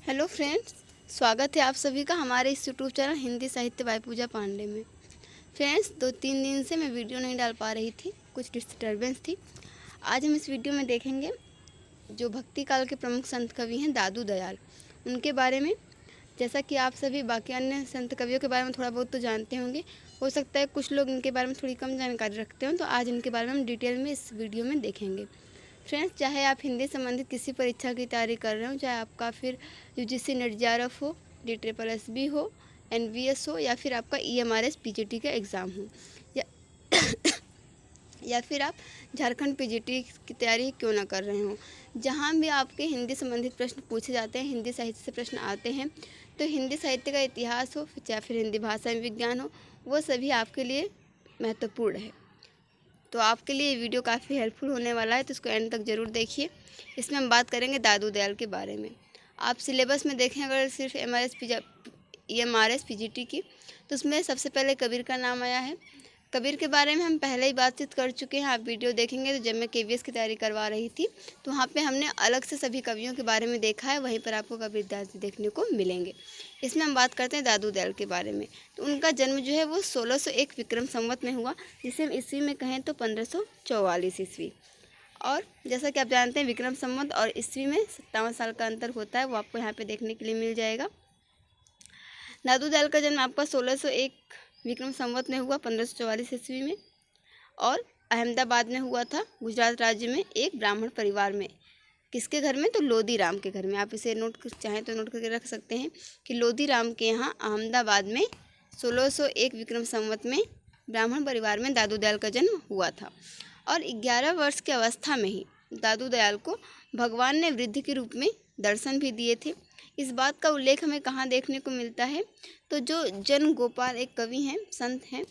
Hello friends, स्वागत है आप सभी का हमारे इस यूट्यूब चैनल हिंदी साहित्य बाय पूजा पांडे में। फ्रेंड्स, 2-3 दिन से मैं वीडियो नहीं डाल पा रही थी, कुछ डिस्टर्बेंस थी। आज हम इस वीडियो में देखेंगे जो भक्ति काल के प्रमुख संत कवि हैं दादू दयाल, उनके बारे में। जैसा कि आप सभी बाकी अन्य संत कवियों के बारे में थोड़ा बहुत तो जानते होंगे, हो सकता है कुछ लोग इनके बारे में थोड़ी कम जानकारी रखते हो, तो आज इनके बारे में हम डिटेल में इस वीडियो में देखेंगे। फ्रेंड्स, चाहे आप हिंदी संबंधित किसी परीक्षा की तैयारी कर रहे हो, चाहे आपका फिर यूजीसी नेट जेआरएफ हो, DSSB हो, NVS हो, या फिर आपका EMRS PGT का एग्ज़ाम हो, या या फिर आप झारखंड PGT की तैयारी क्यों ना कर रहे हो, जहाँ भी आपके हिंदी संबंधित प्रश्न पूछे जाते हैं, हिंदी साहित्य से प्रश्न आते हैं, तो हिंदी साहित्य का इतिहास हो या फिर हिंदी भाषा में विज्ञान हो, वो सभी आपके लिए महत्वपूर्ण है। तो आपके लिए ये वीडियो काफ़ी हेल्पफुल होने वाला है, तो इसको एंड तक ज़रूर देखिए। इसमें हम बात करेंगे दादू दयाल के बारे में। आप सिलेबस में देखें अगर सिर्फ EMRS PGT की, तो उसमें सबसे पहले कबीर का नाम आया है। कबीर के बारे में हम पहले ही बातचीत कर चुके हैं, आप वीडियो देखेंगे। तो जब मैं KVS की तैयारी करवा रही थी, तो वहाँ पे हमने अलग से सभी कवियों के बारे में देखा है, वहीं पर आपको कबीर दास जी देखने को मिलेंगे। इसमें हम बात करते हैं दादू दयाल के बारे में। तो उनका जन्म जो है वो 1601 विक्रम संवत में हुआ, जिसे हम ईस्वी में कहें तो 1544 ईस्वी। और जैसा कि आप जानते हैं, विक्रम संवत और ईस्वी में 57 साल का अंतर होता है, वो आपको यहाँ पे देखने के लिए मिल जाएगा। दादू दयाल का जन्म आपका 1601 विक्रम संवत में हुआ 1544 ईस्वी में, और अहमदाबाद में हुआ था, गुजरात राज्य में, एक ब्राह्मण परिवार में। किसके घर में? तो लोधी राम के घर में। आप इसे चाहें तो नोट करके रख सकते हैं कि लोधी राम के यहाँ अहमदाबाद में 1601 विक्रम संवत में ब्राह्मण परिवार में दादू दयाल का जन्म हुआ था। और 11 वर्ष की अवस्था में ही दादू दयाल को भगवान ने वृद्ध के रूप में दर्शन भी दिए थे। इस बात का उल्लेख हमें कहाँ देखने को मिलता है? तो जो जन गोपाल एक कवि हैं, संत हैं,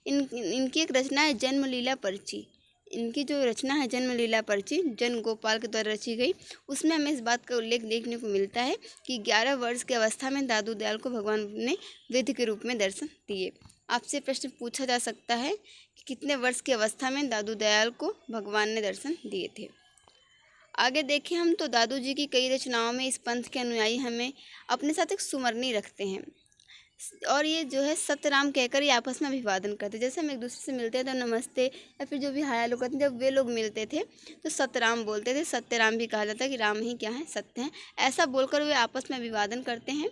इनकी एक रचना है जन्म लीला पर्ची। इनकी जो रचना है जन्म लीला पर्ची, जन गोपाल के द्वारा रची गई, उसमें हमें इस बात का उल्लेख देखने को मिलता है कि 11 वर्ष की अवस्था में दादू दयाल को भगवान ने वृद्ध के रूप में दर्शन दिए। आपसे प्रश्न पूछा जा सकता है कि कितने वर्ष की अवस्था में दादू दयाल को भगवान ने दर्शन दिए थे। आगे देखें हम तो दादू जी की कई रचनाओं में इस पंथ के अनुयायी हमें अपने साथ एक सुमरनी रखते हैं, और ये जो है सत्यराम कहकर ये आपस में अभिवादन करते। जैसे हम एक दूसरे से मिलते हैं तो नमस्ते या फिर जो भी हाय लोग करते हैं, जब वे लोग मिलते थे तो सत्यराम बोलते थे। सत्यराम भी कहा जाता है कि राम ही क्या है, सत्य हैं, ऐसा बोलकर वे आपस में अभिवादन करते हैं।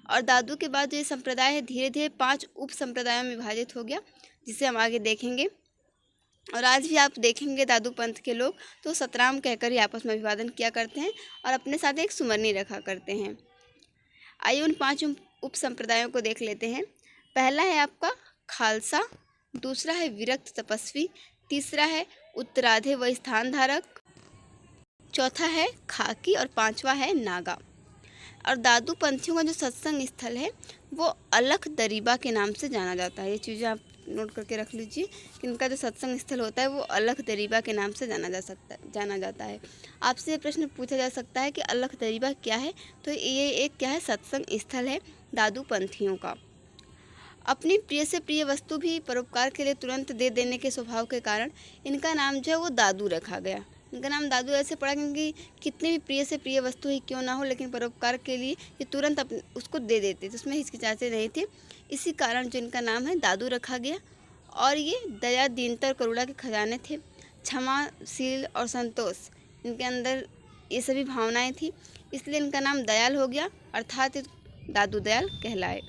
और दादू के बाद जो ये संप्रदाय है धीरे धीरे 5 उप संप्रदायों में विभाजित हो गया, जिसे हम आगे देखेंगे। और आज भी आप देखेंगे दादू पंथ के लोग तो सतराम कहकर ही आपस में अभिवादन किया करते हैं और अपने साथ एक सुमरनी रखा करते हैं। आइए उन 5 उप संप्रदायों को देख लेते हैं। पहला है आपका खालसा, दूसरा है विरक्त तपस्वी, तीसरा है उत्तराधे व स्थान धारक, चौथा है खाकी और पांचवा है नागा। और दादू पंथियों का जो सत्संग स्थल है वो अलख दरीबा के नाम से जाना जाता है। ये चीज़ें आप नोट करके रख लीजिए कि इनका जो सत्संग स्थल होता है वो अलख दरीबा के नाम से जाना जाता है। आपसे ये प्रश्न पूछा जा सकता है कि अलख दरीबा क्या है? तो ये एक क्या है? सत्संग स्थल है दादू पंथियों का। अपनी प्रिय से प्रिय वस्तु भी परोपकार के लिए तुरंत दे देने के स्वभाव के कारण इनका नाम जो है वो दादू रखा गया। इनका नाम दादू ऐसे पड़ा क्योंकि कितनी भी प्रिय से प्रिय वस्तु ही क्यों ना हो, लेकिन परोपकार के लिए ये तुरंत उसको दे देते थे, उसमें हिचकिचाते नहीं थे। इसी कारण जो इनका नाम है दादू रखा गया। और ये दया, दीनता और करुणा के खजाने थे। क्षमाशील और संतोष इनके अंदर ये सभी भावनाएं थी, इसलिए इनका नाम दयाल हो गया, अर्थात दादू दयाल कहलाए।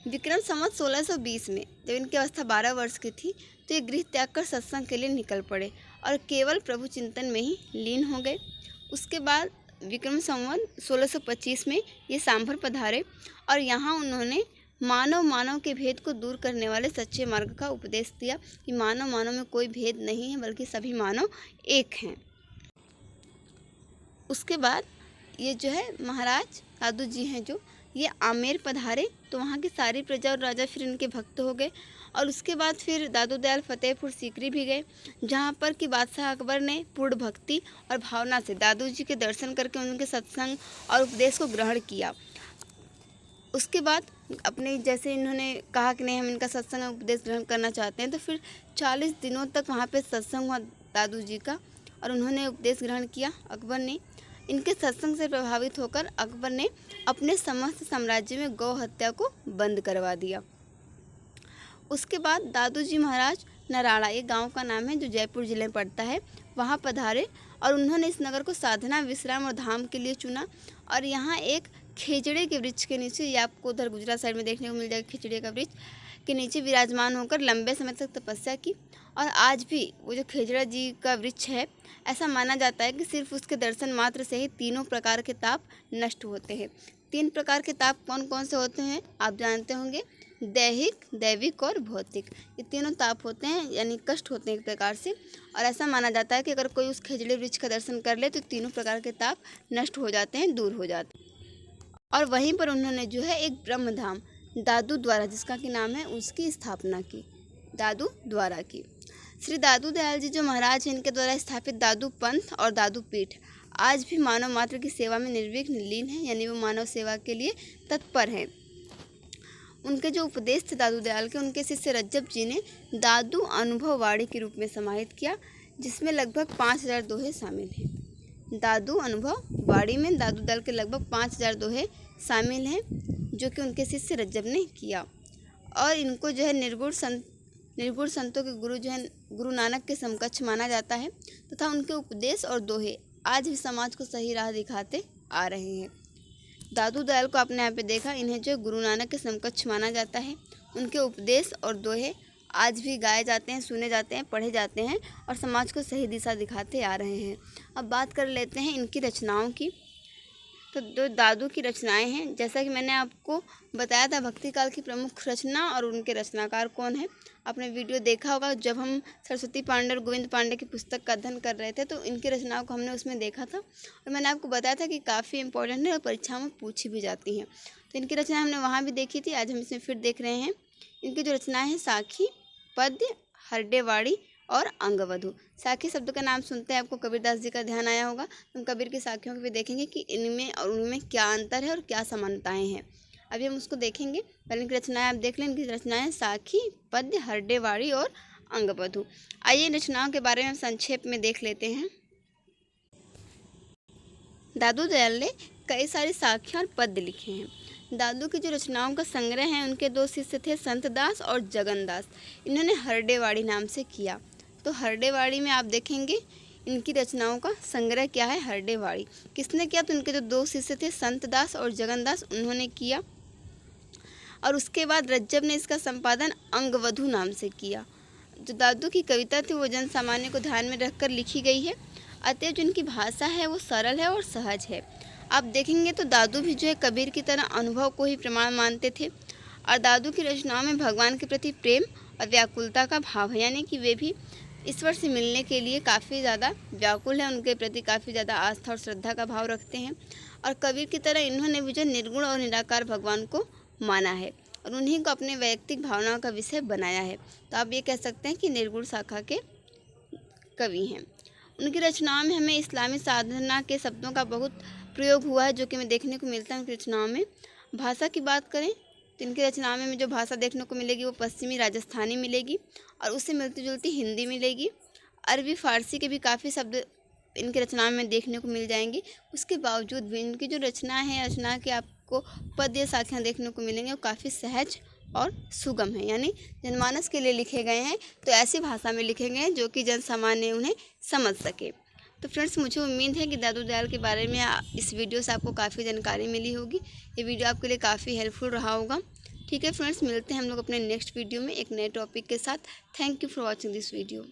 विक्रम संवत 1620 में जब इनकी अवस्था 12 वर्ष की थी तो ये गृह त्याग कर सत्संग के लिए निकल पड़े और केवल प्रभु चिंतन में ही लीन हो गए। उसके बाद विक्रम संवत 1625 में ये सांभर पधारे और यहाँ उन्होंने मानव के भेद को दूर करने वाले सच्चे मार्ग का उपदेश दिया कि मानव में कोई भेद नहीं है, बल्कि सभी मानव एक हैं। उसके बाद ये जो है महाराज दादू जी हैं जो ये आमेर पधारे, तो वहाँ की सारी प्रजा और राजा फिर इनके भक्त हो गए। और उसके बाद फिर दादू दयाल फतेहपुर सीकरी भी गए, जहाँ पर कि बादशाह अकबर ने पूर्ण भक्ति और भावना से दादू जी के दर्शन करके उनके सत्संग और उपदेश को ग्रहण किया। उसके बाद अपने जैसे इन्होंने कहा कि नहीं हम इनका सत्संग और उपदेश ग्रहण करना चाहते हैं, तो फिर 40 दिनों तक वहाँ पे सत्संग हुआ दादू जी का और उन्होंने उपदेश ग्रहण किया अकबर ने। इनके सत्संग से प्रभावित होकर अकबर ने अपने समस्त साम्राज्य में गौ हत्या को बंद करवा दिया। उसके बाद दादू जी महाराज नराड़ा, ये गांव का नाम है जो जयपुर जिले में पड़ता है, वहां पधारे और उन्होंने इस नगर को साधना, विश्राम और धाम के लिए चुना। और यहाँ एक खेजड़े के वृक्ष के नीचे, ये आपको उधर गुजरात साइड में देखने को मिल जाएगा, खेजड़े का वृक्ष के नीचे विराजमान होकर लंबे समय तक तपस्या की। और आज भी वो जो खेजड़ा जी का वृक्ष है, ऐसा माना जाता है कि सिर्फ उसके दर्शन मात्र से ही तीनों प्रकार के ताप नष्ट होते हैं। 3 प्रकार के ताप कौन कौन से होते हैं आप जानते होंगे, दैहिक, दैविक और भौतिक। ये तीनों ताप होते हैं, यानी कष्ट होते हैं एक प्रकार से। और ऐसा माना जाता है कि अगर कोई उस खेजड़े वृक्ष का दर्शन कर ले तो तीनों प्रकार के ताप नष्ट हो जाते हैं, दूर हो जाते हैं। और वहीं पर उन्होंने जो है एक ब्रह्मधाम दादू द्वारा, जिसका कि नाम है, उसकी स्थापना की, दादू द्वारा की। श्री दादू दयाल जी जो महाराज हैं, इनके द्वारा स्थापित दादू पंथ और दादू पीठ आज भी मानव मात्र की सेवा में निर्विघ्न लीन है, यानी वो मानव सेवा के लिए तत्पर हैं। उनके जो उपदेश थे दादू दयाल के, उनके शिष्य रज्जब जी ने दादू अनुभव वाणी के रूप में समाहित किया, जिसमें लगभग 5000 दोहे शामिल हैं। दादू अनुभव वाणी में दादू दयाल के लगभग 5000 दोहे शामिल हैं, जो कि उनके शिष्य रज्जब ने किया। और इनको जो है निर्गुण संतों के गुरु जो है गुरु नानक के समकक्ष माना जाता है, तथा उनके उपदेश और दोहे आज भी समाज को सही राह दिखाते आ रहे हैं। दादू दयाल को आपने यहाँ पे देखा, इन्हें जो गुरु नानक के समकक्ष माना जाता है। उनके उपदेश और दोहे आज भी गाए जाते हैं, सुने जाते हैं, पढ़े जाते हैं और समाज को सही दिशा दिखाते आ रहे हैं। अब बात कर लेते हैं इनकी रचनाओं की। तो जो दादू की रचनाएं हैं, जैसा कि मैंने आपको बताया था भक्ति काल की प्रमुख रचना और उनके रचनाकार कौन है, आपने वीडियो देखा होगा जब हम सरस्वती पांडे और गोविंद पांडे की पुस्तक का अध्ययन कर रहे थे, तो इनकी रचनाओं को हमने उसमें देखा था और मैंने आपको बताया था कि काफ़ी इंपॉर्टेंट है और परीक्षाओं में पूछी भी जाती हैं। तो इनकी रचनाएं हमने वहाँ भी देखी थी, आज हम इसमें फिर देख रहे हैं। इनकी जो रचनाएँ हैं, साखी, पद्य, हरडेवाड़ी और अंगवधु। साखी शब्द का नाम सुनते हैं आपको कबीरदास जी का ध्यान आया होगा, तो हम कबीर की साखियों को भी देखेंगे कि इनमें और उनमें क्या अंतर है और क्या समानताएं हैं। अभी हम उसको देखेंगे। पहले इनकी रचनाएं आप देख लें। इनकी रचनाएं साखी, पद्य, हरडेवाड़ी और अंगवधु। आइए इन रचनाओं के बारे में हम संक्षेप में देख लेते हैं। दादू दयाल ने कई सारी साखियाँ और पद्य लिखे हैं। दादू की जो रचनाओं का संग्रह है, उनके 2 शिष्य थे, संत दास और जगन दास। इन्होंने हरडेवाड़ी नाम से किया। तो हरडेवाड़ी में आप देखेंगे इनकी रचनाओं का संग्रह क्या है, हरडेवाड़ी किसने किया, तो इनके जो 2 शिष्य थे, संत दास और जगन दास, उन्होंने किया। और उसके बाद रज्जब ने इसका संपादन अंगवधु नाम से किया। जो दादू की कविता थी वो जन सामान्य को ध्यान में रखकर लिखी गई है, अतएव जो इनकी भाषा है वो सरल है और सहज है। आप देखेंगे तो दादू भी जो है कबीर की तरह अनुभव को ही प्रमाण मानते थे। और दादू की रचनाओं में भगवान के प्रति प्रेम और व्याकुलता का भाव है, यानी कि वे भी ईश्वर से मिलने के लिए काफ़ी ज़्यादा व्याकुल है, उनके प्रति काफ़ी ज़्यादा आस्था और श्रद्धा का भाव रखते हैं। और कबीर की तरह इन्होंने भी जो निर्गुण और निराकार भगवान को माना है और उन्हीं को अपने वैयक्तिक भावनाओं का विषय बनाया है। तो आप ये कह सकते हैं कि निर्गुण शाखा के कवि हैं। उनकी रचनाओं में हमें इस्लामी साधना के शब्दों का बहुत प्रयोग हुआ है, जो कि हमें देखने को मिलता है उनकी रचनाओं में। भाषा की बात करें तो इनकी रचनाओं में जो भाषा देखने को मिलेगी वो पश्चिमी राजस्थानी मिलेगी और उससे मिलती जुलती हिंदी मिलेगी। अरबी फारसी के भी काफ़ी शब्द इनकी रचनाओं में देखने को मिल जाएंगे। उसके बावजूद भी इनकी जो रचना है, रचना के आपको पद्य साखियाँ देखने को मिलेंगे, वो काफ़ी सहज और सुगम है, यानी जनमानस के लिए लिखे गए हैं। तो ऐसी भाषा में लिखे गए हैं जो कि जन सामान्य उन्हें समझ सके। तो फ्रेंड्स, मुझे उम्मीद है कि दादू दयाल के बारे में इस वीडियो से आपको काफ़ी जानकारी मिली होगी। ये वीडियो आपके लिए काफ़ी हेल्पफुल रहा होगा। ठीक है फ्रेंड्स, मिलते हैं हम लोग अपने नेक्स्ट वीडियो में एक नए टॉपिक के साथ। Thank you for watching this video.